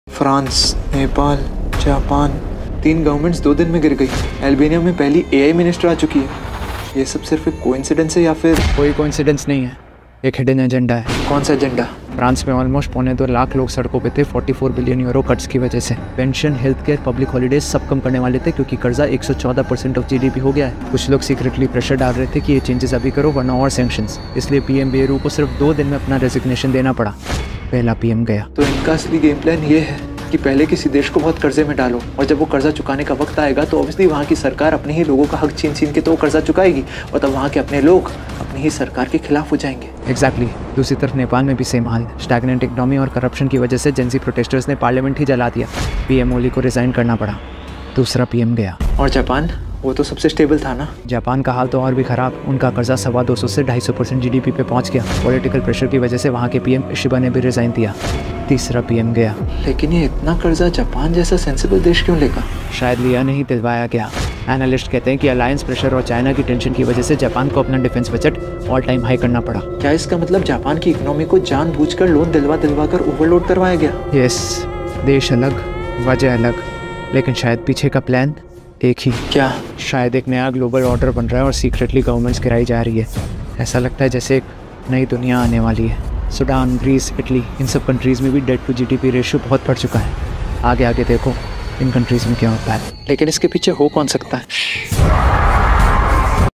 France, Nepal, Japan, 3 governments 2 दिन में गिर गई। अल्बानिया में पहली एआई मिनिस्टर आ चुकी है। ये सब सिर्फ एक कोइंसिडेंस है या फिर कोई कोइंसिडेंस नहीं है, एक हिडन एजेंडा है। कौन सा एजेंडा? फ्रांस में ऑलमोस्ट 2.25 लाख लोग सड़कों पे थे 44 बिलियन यूरो कट्स की वजह से। Pension, health care, public holidays सब कम करने वाले थे क्योंकि कर्जा 114% ऑफ जीडीपी हो गया है। कुछ लोग सीक्रेटली प्रेशर डाल रहे थे कि ये चेंजेस अभी करो वरना और सैंक्शंस। इसलिए पीएम बेरू को सिर्फ 2 दिन में अपना रेजिग्नेशन देना पड़ा। पहला पीएम गया। तो इनका असली गेम प्लान ये है कि पहले किसी देश को बहुत कर्जे में डालो और जब वो कर्जा चुकाने का वक्त आएगा तो ऑब्वियसली वहाँ की सरकार अपने ही लोगों का हक छीन छीन के तो वो कर्जा चुकाएगी और तब वहाँ के अपने लोग अपनी ही सरकार के खिलाफ हो जाएंगे। एग्जैक्टली। दूसरी तरफ नेपाल में भी सेम हाल। स्टैग्नेंट इकोनॉमी और करप्शन की वजह से जेंजी प्रोटेस्टर्स ने पार्लियामेंट ही जला दिया। पीएम ओली को रिजाइन करना पड़ा। दूसरा पीएम गया। और जापान, वो तो सबसे स्टेबल था ना। जापान का हाल तो और भी खराब। उनका कर्जा 250 से 250% जीडीपी पे पहुंच गया। पॉलिटिकल प्रेशर की वजह से वहाँ के पीएम शिबा ने भी रिजाइन दिया। तीसरा पीएम गया। लेकिन ये इतना कर्जा जापान जैसा सेंसिबल देश क्यों लेगा? शायद लिया नहीं, दिलवाया गया। एनालिस्ट कहते हैं कि अलायंस प्रेशर और चाइना की टेंशन की वजह से जापान को अपना defence budget all time high करना पड़ा। क्या इसका मतलब जापान की इकोनॉमी को जानबूझकर लोन दिलवा कर ओवरलोड करवाया गया? यस, देश अलग, वजह अलग, लेकिन शायद पीछे का प्लान एक ही। क्या? शायद एक नया ग्लोबल ऑर्डर बन रहा है और सीक्रेटली गवर्नमेंट्स गिराई जा रही है। ऐसा लगता है जैसे एक नई दुनिया आने वाली है। सूडान, ग्रीस, इटली, इन सब कंट्रीज़ में भी डेट टू जीडीपी रेशियो बहुत बढ़ चुका है। आगे आगे देखो इन कंट्रीज़ में क्या होता है। लेकिन इसके पीछे हो कौन सकता है?